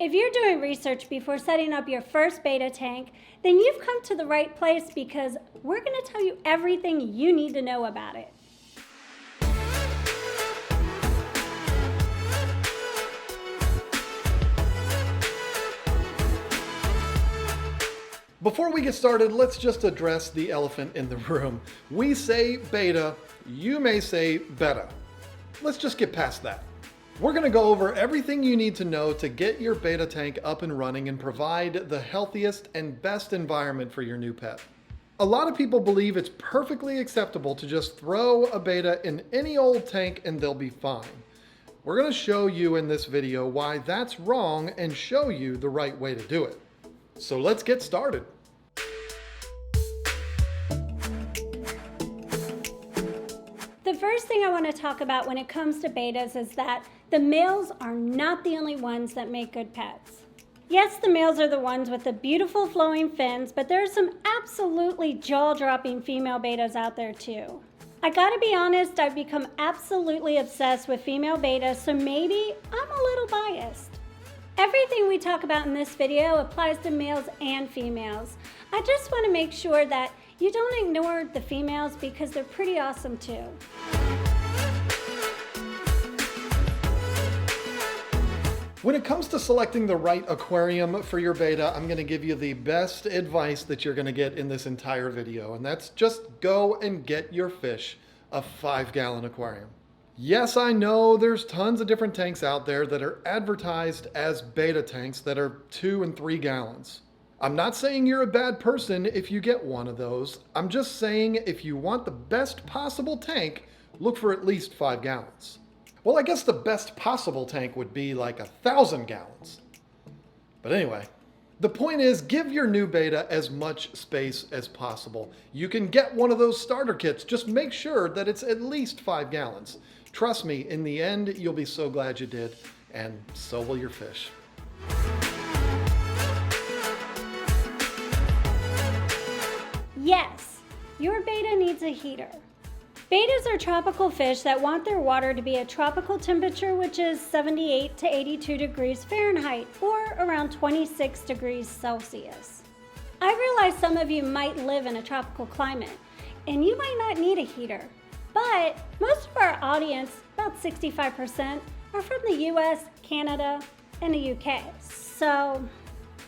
If you're doing research before setting up your first betta tank, then you've come to the right place because we're going to tell you everything you need to know about it. Before we get started, let's just address the elephant in the room. We say beta, you may say betta. Let's just get past that. We're going to go over everything you need to know to get your betta tank up and running and provide the healthiest and best environment for your new pet. A lot of people believe it's perfectly acceptable to just throw a betta in any old tank and they'll be fine. We're going to show you in this video why that's wrong and show you the right way to do it. So let's get started. The first thing I want to talk about when it comes to bettas is that the males are not the only ones that make good pets. Yes, the males are the ones with the beautiful flowing fins, but there are some absolutely jaw-dropping female bettas out there too. I gotta be honest, I've become absolutely obsessed with female bettas, so maybe I'm a little biased. Everything we talk about in this video applies to males and females. I just want to make sure that you don't ignore the females because they're pretty awesome too. When it comes to selecting the right aquarium for your betta, I'm going to give you the best advice that you're going to get in this entire video, and that's just go and get your fish a 5-gallon aquarium. Yes, I know there's tons of different tanks out there that are advertised as betta tanks that are 2 and 3 gallons. I'm not saying you're a bad person if you get one of those. I'm just saying if you want the best possible tank, look for at least 5 gallons. Well, I guess the best possible tank would be like 1,000 gallons. But anyway, the point is give your new betta as much space as possible. You can get one of those starter kits. Just make sure that it's at least 5 gallons. Trust me, in the end, you'll be so glad you did, and so will your fish. Yes, your betta needs a heater. Bettas are tropical fish that want their water to be at tropical temperature, which is 78 to 82 degrees Fahrenheit, or around 26 degrees Celsius. I realize some of you might live in a tropical climate, and you might not need a heater. But most of our audience, about 65%, are from the US, Canada, and the UK. So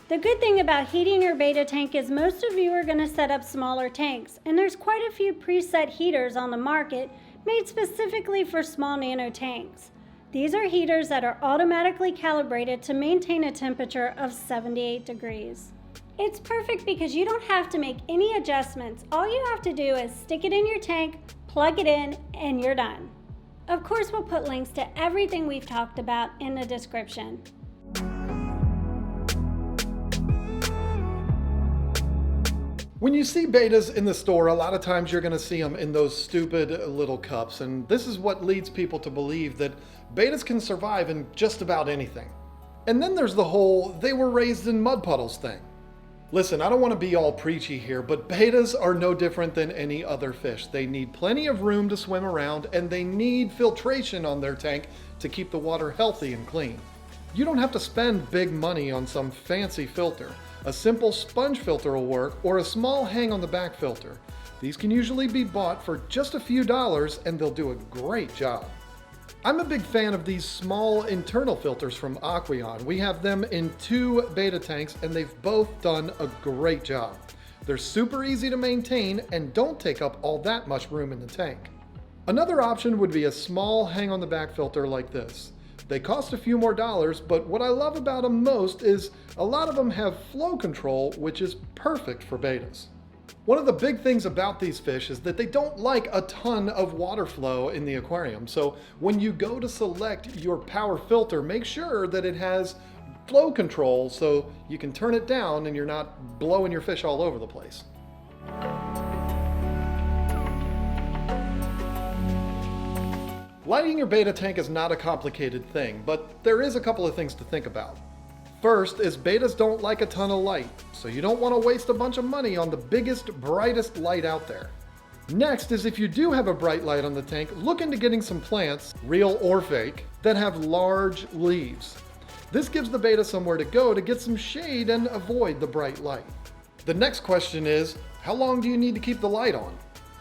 the good thing about heating your betta tank is most of you are going to set up smaller tanks, and there's quite a few preset heaters on the market made specifically for small nano tanks. These are heaters that are automatically calibrated to maintain a temperature of 78 degrees. It's perfect because you don't have to make any adjustments. All you have to do is stick it in your tank, plug it in, and you're done. Of course, we'll put links to everything we've talked about in the description. When you see bettas in the store, a lot of times you're going to see them in those stupid little cups, and this is what leads people to believe that bettas can survive in just about anything. And then there's the whole they were raised in mud puddles thing. Listen, I don't want to be all preachy here, but bettas are no different than any other fish. They need plenty of room to swim around, and they need filtration on their tank to keep the water healthy and clean. You don't have to spend big money on some fancy filter. A simple sponge filter will work, or a small hang-on-the-back filter. These can usually be bought for just a few dollars, and they'll do a great job. I'm a big fan of these small internal filters from Aqueon. We have them in 2 betta tanks, and they've both done a great job. They're super easy to maintain and don't take up all that much room in the tank. Another option would be a small hang-on-the-back filter like this. They cost a few more dollars, but what I love about them most is a lot of them have flow control, which is perfect for bettas. One of the big things about these fish is that they don't like a ton of water flow in the aquarium. So when you go to select your power filter, make sure that it has flow control so you can turn it down and you're not blowing your fish all over the place. Lighting your betta tank is not a complicated thing, but there is a couple of things to think about. First is bettas don't like a ton of light, so you don't want to waste a bunch of money on the biggest, brightest light out there. Next is if you do have a bright light on the tank, look into getting some plants, real or fake, that have large leaves. This gives the betta somewhere to go to get some shade and avoid the bright light. The next question is, how long do you need to keep the light on?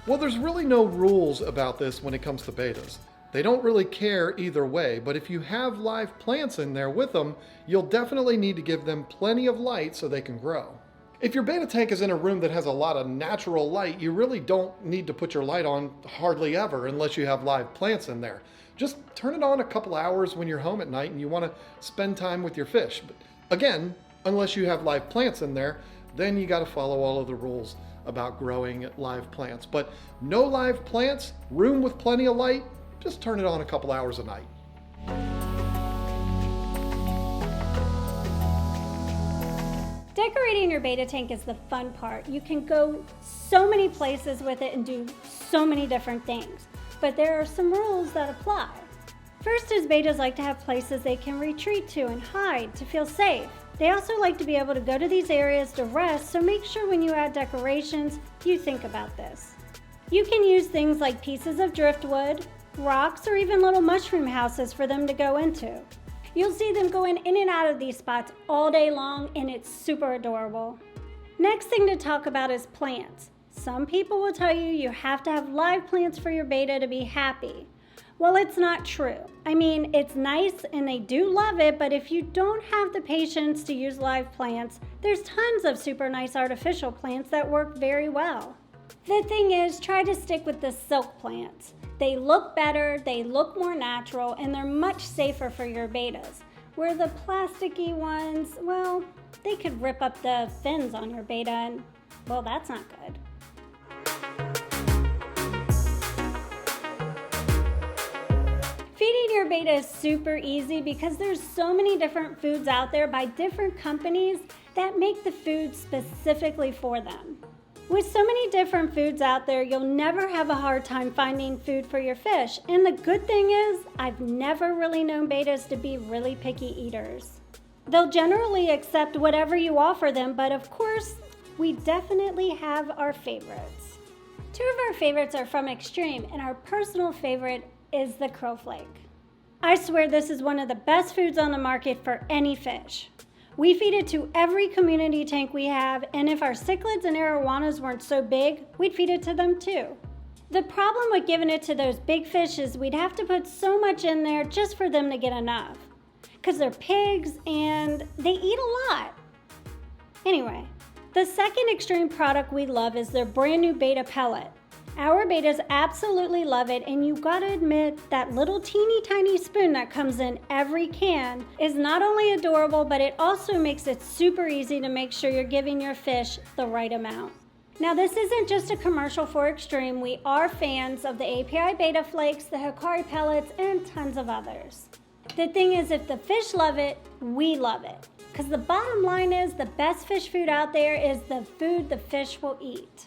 Well, there's really no rules about this when it comes to bettas. They don't really care either way, but if you have live plants in there with them, you'll definitely need to give them plenty of light so they can grow. If your betta tank is in a room that has a lot of natural light, you really don't need to put your light on hardly ever unless you have live plants in there. Just turn it on a couple hours when you're home at night and you want to spend time with your fish. But again, unless you have live plants in there, then you got to follow all of the rules about growing live plants. But no live plants, room with plenty of light, just turn it on a couple hours a night. Decorating your betta tank is the fun part. You can go so many places with it and do so many different things. But there are some rules that apply. First is bettas like to have places they can retreat to and hide to feel safe. They also like to be able to go to these areas to rest, so make sure when you add decorations, you think about this. You can use things like pieces of driftwood, rocks, or even little mushroom houses for them to go into. You'll see them going in and out of these spots all day long, and it's super adorable. Next thing to talk about is plants. Some people will tell you you have to have live plants for your betta to be happy. Well, it's not true. I mean, it's nice and they do love it, but if you don't have the patience to use live plants, there's tons of super nice artificial plants that work very well. The thing is, try to stick with the silk plants. They look better, they look more natural, and they're much safer for your bettas. Where the plasticky ones, well, they could rip up the fins on your betta and, well, that's not good. Feeding your betta is super easy because there's so many different foods out there by different companies that make the food specifically for them. With so many different foods out there, you'll never have a hard time finding food for your fish. And the good thing is, I've never really known bettas to be really picky eaters. They'll generally accept whatever you offer them, but of course, we definitely have our favorites. Two of our favorites are from Extreme, and our personal favorite is the crowflake. I swear this is one of the best foods on the market for any fish. We feed it to every community tank we have, and if our cichlids and arowanas weren't so big, we'd feed it to them too. The problem with giving it to those big fish is we'd have to put so much in there just for them to get enough. Because they're pigs and they eat a lot. Anyway, the second Extreme product we love is their brand new betta pellet. Our bettas absolutely love it, and you gotta admit that little teeny tiny spoon that comes in every can is not only adorable, but it also makes it super easy to make sure you're giving your fish the right amount. Now, this isn't just a commercial for Extreme. We are fans of the API Betta Flakes, the Hikari pellets, and tons of others. The thing is, if the fish love it, we love it. Because the bottom line is the best fish food out there is the food the fish will eat.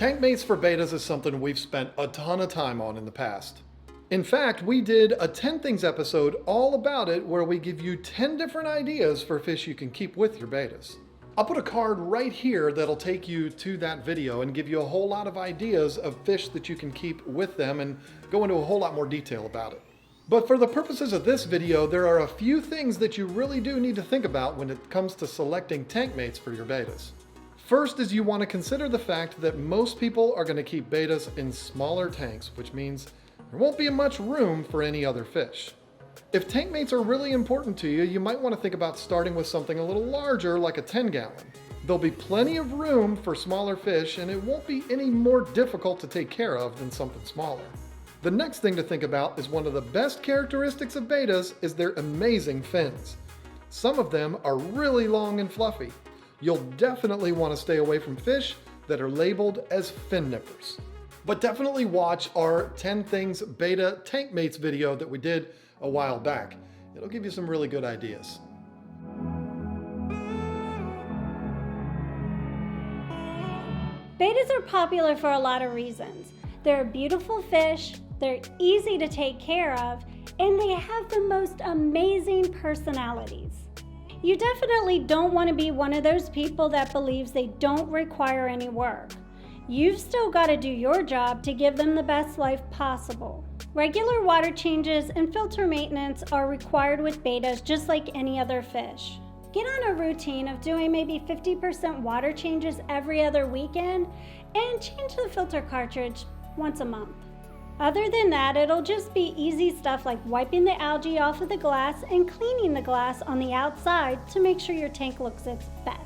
Tank mates for bettas is something we've spent a ton of time on in the past. In fact, we did a 10 things episode all about it where we give you 10 different ideas for fish you can keep with your bettas. I'll put a card right here that'll take you to that video and give you a whole lot of ideas of fish that you can keep with them and go into a whole lot more detail about it. But for the purposes of this video, there are a few things that you really do need to think about when it comes to selecting tank mates for your bettas. First is you want to consider the fact that most people are going to keep bettas in smaller tanks, which means there won't be much room for any other fish. If tank mates are really important to you, you might want to think about starting with something a little larger like a 10-gallon. There'll be plenty of room for smaller fish, and it won't be any more difficult to take care of than something smaller. The next thing to think about is one of the best characteristics of bettas is their amazing fins. Some of them are really long and fluffy. You'll definitely want to stay away from fish that are labeled as fin nippers. But definitely watch our 10 things betta tank mates video that we did a while back. It'll give you some really good ideas. Bettas are popular for a lot of reasons. They're a beautiful fish, they're easy to take care of, and they have the most amazing personalities. You definitely don't want to be one of those people that believes they don't require any work. you've still got to do your job to give them the best life possible. Regular water changes and filter maintenance are required with bettas just like any other fish. Get on a routine of doing maybe 50% water changes every other weekend and change the filter cartridge once a month. Other than that, it'll just be easy stuff like wiping the algae off of the glass and cleaning the glass on the outside to make sure your tank looks its best.